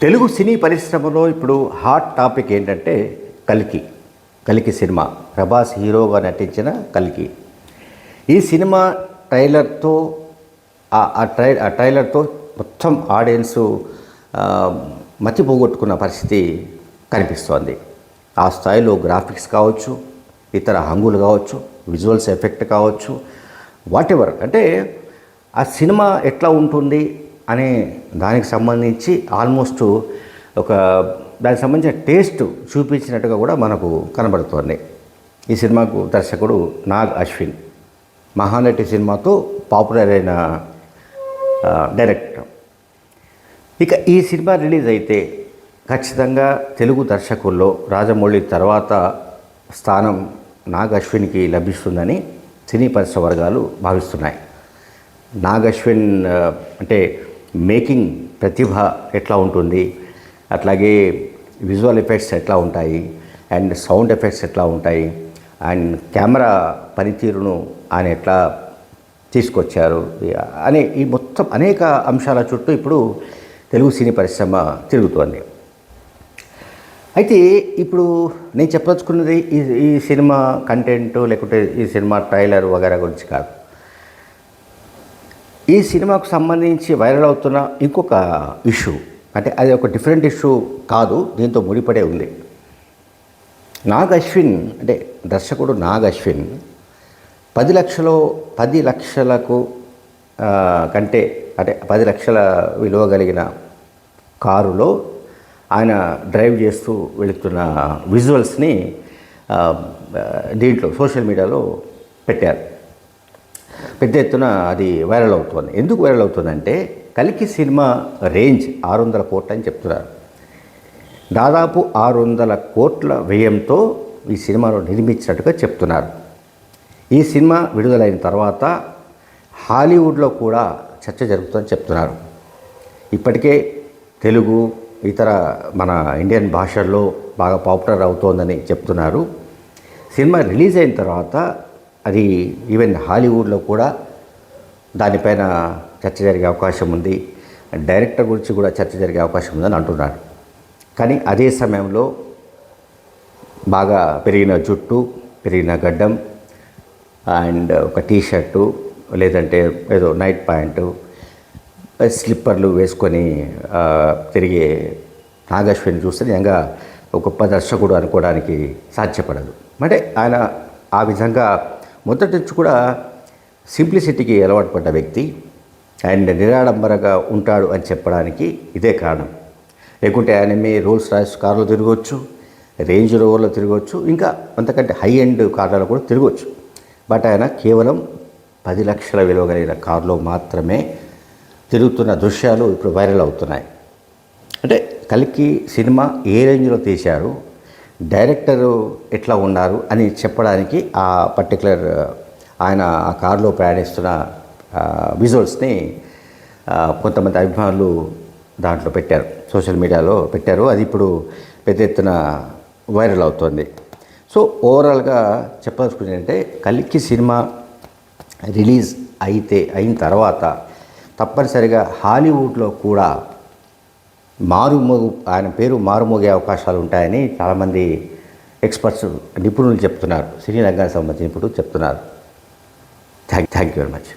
తెలుగు సినీ పరిశ్రమలో ఇప్పుడు hot topic ఏంటంటే కల్కి సినిమా. ప్రభాస్ హీరోగా నటించిన కల్కి. ఈ సినిమా ట్రైలర్తో ఆ ట్రైలర్తో మొత్తం ఆడియన్స్ మతిపోగొట్టుకున్న పరిస్థితి కనిపిస్తోంది. ఆ స్థాయిలో గ్రాఫిక్స్ కావచ్చు, ఇతర హంగులు కావచ్చు, విజువల్స్ ఎఫెక్ట్ కావచ్చు, వాటెవర్. అంటే ఆ సినిమా ఎట్లా ఉంటుంది అనే దానికి సంబంధించి ఆల్మోస్ట్ దానికి సంబంధించిన టేస్ట్ చూపించినట్టుగా కూడా మనకు కనబడుతోంది. ఈ సినిమాకు దర్శకుడు నాగ్ అశ్విన్, మహానటి సినిమాతో పాపులర్ అయిన డైరెక్టర్. ఇక ఈ సినిమా రిలీజ్ అయితే ఖచ్చితంగా తెలుగు దర్శకుల్లో రాజమౌళి తర్వాత స్థానం నాగ్ అశ్విన్కి లభిస్తుందని సినీ పరిశ్రమ వర్గాలు భావిస్తున్నాయి. నాగ్ అశ్విన్ అంటే మేకింగ్ ప్రతిభ ఎట్లా ఉంటుంది, అట్లాగే విజువల్ ఎఫెక్ట్స్ ఎట్లా ఉంటాయి, అండ్ సౌండ్ ఎఫెక్ట్స్ ఎట్లా ఉంటాయి, అండ్ కెమెరా పనితీరును ఆయన ఎట్లా తీసుకొచ్చారు అనే ఈ మొత్తం అనేక అంశాల చుట్టూ ఇప్పుడు తెలుగు సినీ పరిశ్రమ తిరుగుతోంది. అయితే ఇప్పుడు నేను చెప్పదలుచుకున్నది ఈ సినిమా కంటెంట్ లేకుంటే ఈ సినిమా ట్రైలర్ వగైరా గురించి కాదు. ఈ సినిమాకు సంబంధించి వైరల్ అవుతున్న ఇంకొక ఇష్యూ, అంటే అది ఒక డిఫరెంట్ ఇష్యూ కాదు, దీంతో ముడిపడే ఉంది. నాగ్ అశ్విన్ అంటే దర్శకుడు నాగ్ అశ్విన్ 10 లక్షలకు కంటే అంటే 10 లక్షల విలువ కలిగిన కారులో ఆయన డ్రైవ్ చేస్తూ వెళుతున్న విజువల్స్ని దీంట్లో సోషల్ మీడియాలో పెట్టారు. పెద్ద ఎత్తున అది వైరల్ అవుతుంది. ఎందుకు వైరల్ అవుతుందంటే కల్కి సినిమా రేంజ్ 600 కోట్లు అని చెప్తున్నారు. దాదాపు 600 కోట్ల వ్యయంతో ఈ సినిమాను నిర్మించినట్టుగా చెప్తున్నారు. ఈ సినిమా విడుదలైన తర్వాత హాలీవుడ్లో కూడా చర్చ జరుగుతుందని చెప్తున్నారు. ఇప్పటికే తెలుగు ఇతర మన ఇండియన్ భాషల్లో బాగా పాపులర్ అవుతోందని చెప్తున్నారు. సినిమా రిలీజ్ అయిన తర్వాత అది ఈవెన్ హాలీవుడ్లో కూడా దానిపైన చర్చ జరిగే అవకాశం ఉంది, డైరెక్టర్ గురించి కూడా చర్చ జరిగే అవకాశం ఉందని అంటున్నారు. కానీ అదే సమయంలో బాగా పెరిగిన జుట్టు, పెరిగిన గడ్డం, అండ్ ఒక టీషర్టు లేదంటే ఏదో నైట్ ప్యాంటు, స్లిప్పర్లు వేసుకొని తిరిగే నాగ్ అశ్విన్ చూస్తే నిజంగా ఒక గొప్ప దర్శకుడు అనుకోవడానికి సాధ్యపడదు. అంటే ఆయన ఆ విధంగా మొదటి నుంచి కూడా సింప్లిసిటీకి అలవాటు పడ్డ వ్యక్తి అండ్ నిరాడంబరంగా ఉంటాడు అని చెప్పడానికి ఇదే కారణం. లేకుంటే ఆయన రోల్స్ రాయ్స్ కార్లో తిరగవచ్చు, రేంజ్ రోవర్లో తిరగవచ్చు, ఇంకా అంతకంటే హై ఎండ్ కార్లలో కూడా తిరగవచ్చు. బట్ ఆయన కేవలం 10 లక్షల విలువ కలిగిన కారులో మాత్రమే తిరుగుతున్న దృశ్యాలు ఇప్పుడు వైరల్ అవుతున్నాయి. అంటే కల్కి సినిమా ఏ రేంజ్లో తీశారు, డైరెక్టరు ఎట్లా ఉన్నారు అని చెప్పడానికి ఆ పర్టికులర్ ఆయన ఆ కారులో ప్రయాణిస్తున్న విజువల్స్ని కొంతమంది అభిమానులు దాంట్లో పెట్టారు, సోషల్ మీడియాలో పెట్టారు. అది ఇప్పుడు పెద్ద ఎత్తున వైరల్ అవుతుంది. సో ఓవరాల్గా చెప్పదలుచుకుంది ఏంటంటే కల్కి సినిమా రిలీజ్ అయిన తర్వాత తప్పనిసరిగా హాలీవుడ్లో కూడా ఆయన పేరు మారుమోగే అవకాశాలు ఉంటాయని చాలామంది ఎక్స్పర్ట్స్, నిపుణులు చెప్తున్నారు, సినీ రంగానికి సంబంధించిన నిపుణులు చెప్తున్నారు. Thank you very much.